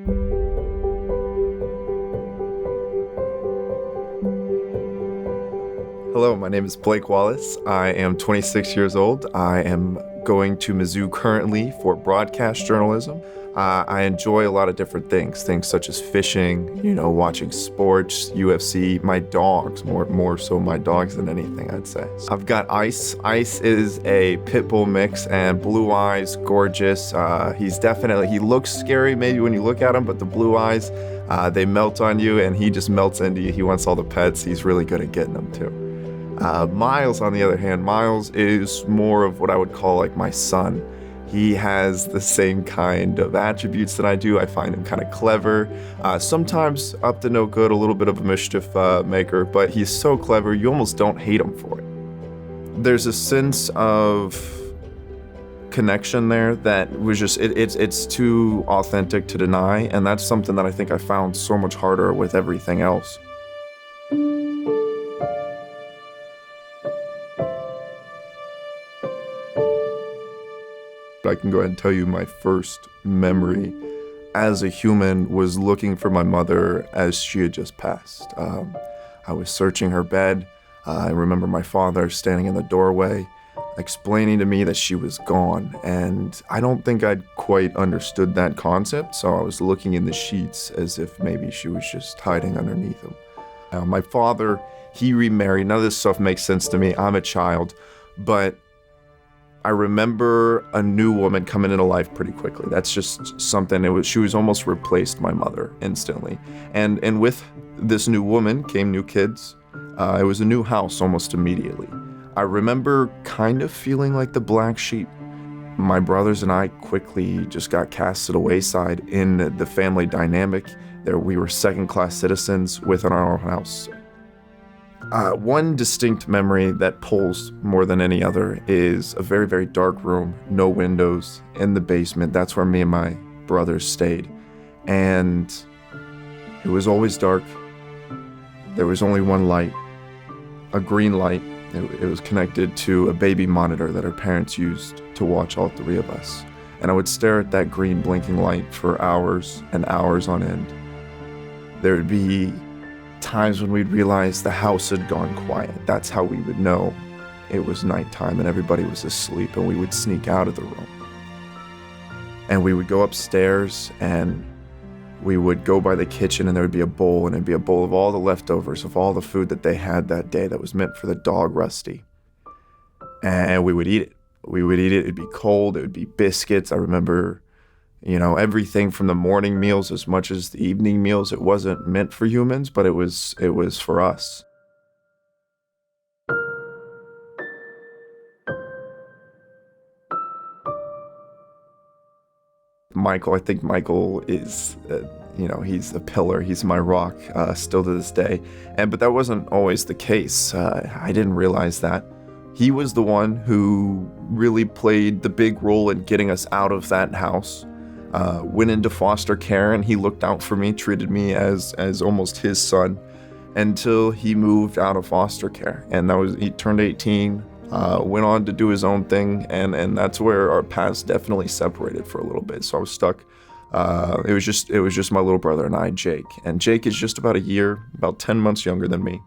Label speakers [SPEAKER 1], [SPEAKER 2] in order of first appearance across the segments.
[SPEAKER 1] Hello, my name is Blake Wallace. I am 26 years old. I am going to Mizzou currently for broadcast journalism. I enjoy a lot of different things such as fishing, watching sports, UFC, my dogs, more so my dogs than anything, I'd say. I've got Ice. Ice is a pit bull mix and blue eyes, gorgeous. He looks scary maybe when you look at him, but the blue eyes, they melt on you and he just melts into you. He wants all the pets. He's really good at getting them too. Miles, on the other hand, Miles is more of what I would call like my son. He has the same kind of attributes that I do. I find him kind of clever, sometimes up to no good, a little bit of a mischief maker, but he's so clever you almost don't hate him for it. There's a sense of connection there that was just, it's too authentic to deny, and that's something that I think I found so much harder with everything else. I can go ahead and tell you my first memory as a human was looking for my mother as she had just passed. I was searching her bed. I remember my father standing in the doorway explaining to me that she was gone, and I don't think I'd quite understood that concept, so I was looking in the sheets as if maybe she was just hiding underneath them. My father, he remarried. None of this stuff makes sense to me. I'm a child, but I remember a new woman coming into life pretty quickly. That's just something. She was almost replaced my mother instantly. And with this new woman came new kids. It was a new house almost immediately. I remember kind of feeling like the black sheep. My brothers and I quickly just got cast to the wayside in the family dynamic. We were second-class citizens within our own house. One distinct memory that pulls more than any other is a very, very dark room, no windows, in the basement. That's where me and my brothers stayed. And it was always dark. There was only one light, a green light. It was connected to a baby monitor that our parents used to watch all three of us. And I would stare at that green blinking light for hours and hours on end. There would be times when we'd realize the house had gone quiet. That's how we would know it was nighttime and everybody was asleep, and we would sneak out of the room. And we would go upstairs and we would go by the kitchen, and there would be a bowl, and it'd be a bowl of all the leftovers of all the food that they had that day that was meant for the dog, Rusty. And we would eat it. It'd be cold. It would be biscuits. I remember everything from the morning meals as much as the evening meals. It wasn't meant for humans, but it was for us. I think Michael is, he's a pillar. He's my rock, still to this day. But that wasn't always the case. I didn't realize that. He was the one who really played the big role in getting us out of that house. Went into foster care, and he looked out for me, treated me as almost his son until he moved out of foster care. And he turned 18, went on to do his own thing, and that's where our paths definitely separated for a little bit. So I was stuck. It was just my little brother and I, Jake. And Jake is just about 10 months younger than me.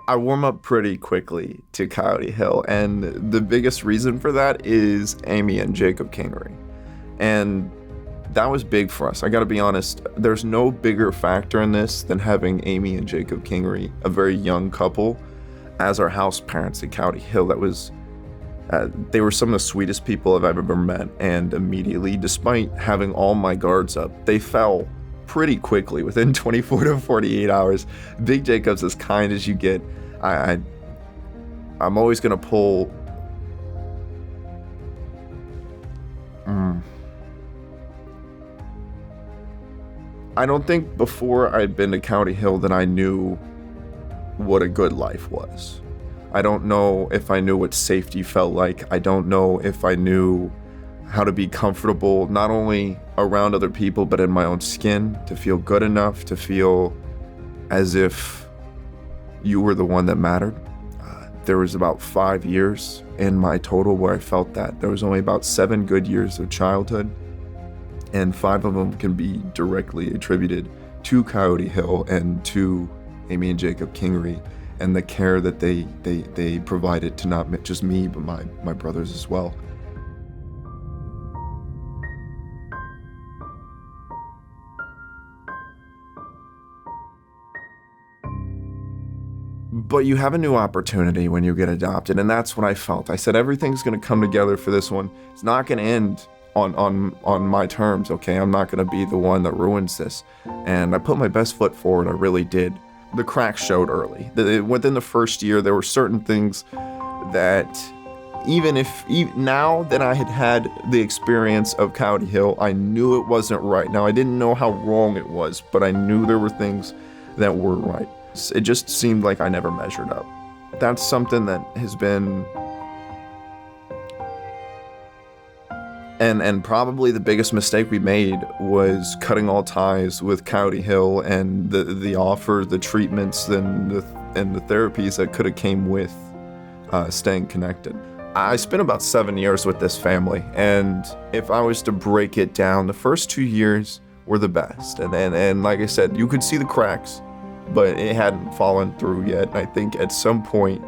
[SPEAKER 1] I warm up pretty quickly to Coyote Hill, and the biggest reason for that is Amy and Jacob Kingery. And that was big for us. I gotta be honest, there's no bigger factor in this than having Amy and Jacob Kingery, a very young couple, as our house parents at Coyote Hill. They were some of the sweetest people I've ever met, and immediately, despite having all my guards up, they fell pretty quickly within 24 to 48 hours. Big Jacob's as kind as you get. I'm always gonna pull I don't think before I'd been to Coyote Hill that I knew what a good life was. I don't know if I knew what safety felt like. I don't know if I knew how to be comfortable, not only around other people, but in my own skin, to feel good enough, to feel as if you were the one that mattered. There was about 5 years in my total where I felt that. There was only about 7 good years of childhood. and 5 of them can be directly attributed to Coyote Hill and to Amy and Jacob Kingery and the care that they provided to not just me, but my brothers as well. But you have a new opportunity when you get adopted, and that's what I felt. I said, everything's going to come together for this one. It's not going to end on my terms, okay? I'm not going to be the one that ruins this. And I put my best foot forward, I really did. The cracks showed early. Within the first year, there were certain things that even now that I had had the experience of Coyote Hill, I knew it wasn't right. Now, I didn't know how wrong it was, but I knew there were things that were right. It just seemed like I never measured up. That's something that has been, and probably the biggest mistake we made was cutting all ties with Coyote Hill and the offer, the treatments, and the therapies that could have came with staying connected. I spent about 7 years with this family, and if I was to break it down, the first 2 years were the best. And like I said, you could see the cracks, but it hadn't fallen through yet. I think at some point,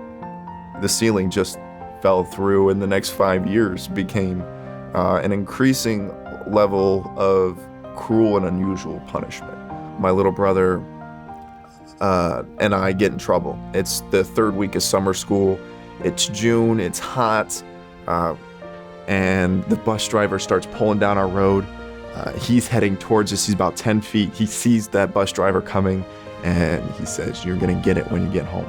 [SPEAKER 1] the ceiling just fell through, and the next 5 years became an increasing level of cruel and unusual punishment. My little brother and I get in trouble. It's the 3rd week of summer school. It's June, it's hot, and the bus driver starts pulling down our road. He's heading towards us. He's about 10 feet. He sees that bus driver coming, and he says, "You're gonna get it when you get home."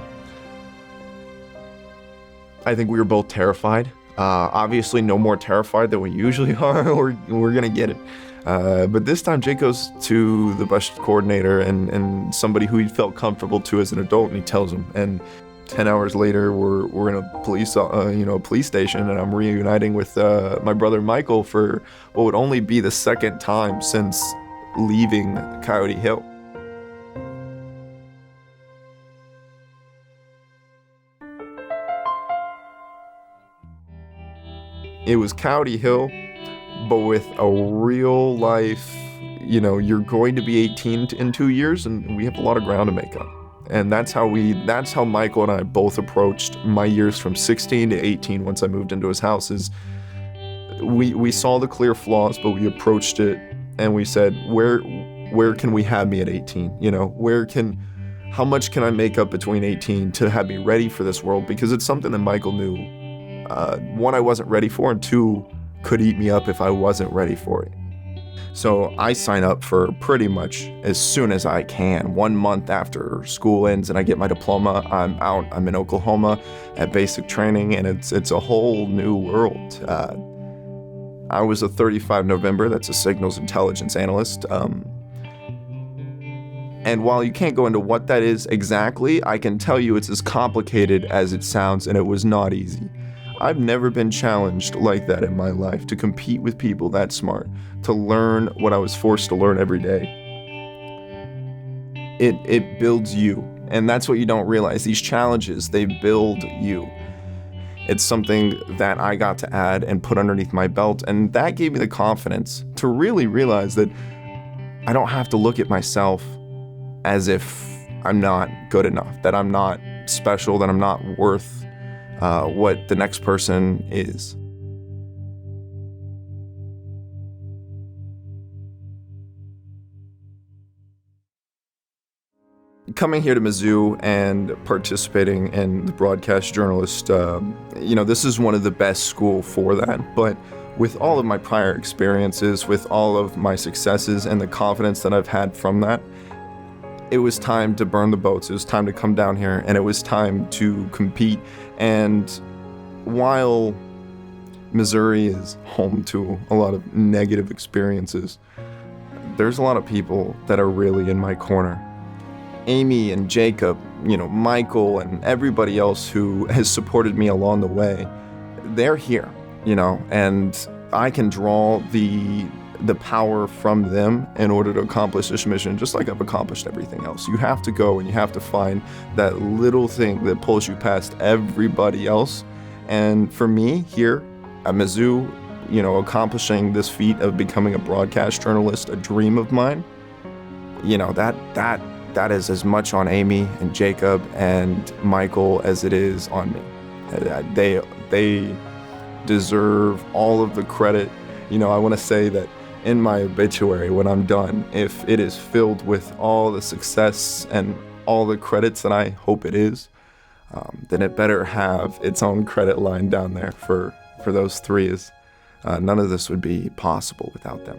[SPEAKER 1] I think we were both terrified. Obviously no more terrified than we usually are. We're gonna get it. But this time Jake goes to the bus coordinator and somebody who he felt comfortable to as an adult, and he tells him. And 10 hours later, we're in a police station, and I'm reuniting with my brother Michael for what would only be the 2nd time since leaving Coyote Hill. It was Coyote Hill, but with a real life, you're going to be 18 in 2 years, and we have a lot of ground to make up. And that's how Michael and I both approached my years from 16 to 18 once I moved into his house. Is we saw the clear flaws, but we approached it and we said, where can we have me at 18? How much can I make up between 18 to have me ready for this world? Because it's something that Michael knew. 1, I wasn't ready for, and 2, could eat me up if I wasn't ready for it. So I sign up for pretty much as soon as I can. 1 month after school ends and I get my diploma, I'm out. I'm in Oklahoma at basic training, and it's a whole new world. I was a 35 November, that's a signals intelligence analyst. And while you can't go into what that is exactly, I can tell you it's as complicated as it sounds, and it was not easy. I've never been challenged like that in my life, to compete with people that smart, to learn what I was forced to learn every day. It builds you, and that's what you don't realize. These challenges, they build you. It's something that I got to add and put underneath my belt, and that gave me the confidence to really realize that I don't have to look at myself as if I'm not good enough, that I'm not special, that I'm not worth what the next person is. Coming here to Mizzou and participating in the broadcast journalist, this is one of the best school for that. But with all of my prior experiences, with all of my successes and the confidence that I've had from that, it was time to burn the boats. It was time to come down here, and it was time to compete. And while Missouri is home to a lot of negative experiences, there's a lot of people that are really in my corner. Amy and Jacob, Michael and everybody else who has supported me along the way, they're here, and I can draw the power from them in order to accomplish this mission, just like I've accomplished everything else. You have to go and you have to find that little thing that pulls you past everybody else. And for me here at Mizzou, accomplishing this feat of becoming a broadcast journalist a dream of mine, that is as much on Amy and Jacob and Michael as it is on me. They deserve all of the credit. I want to say that in my obituary when I'm done, if it is filled with all the success and all the credits that I hope it is, then it better have its own credit line down there for those three. None of this would be possible without them.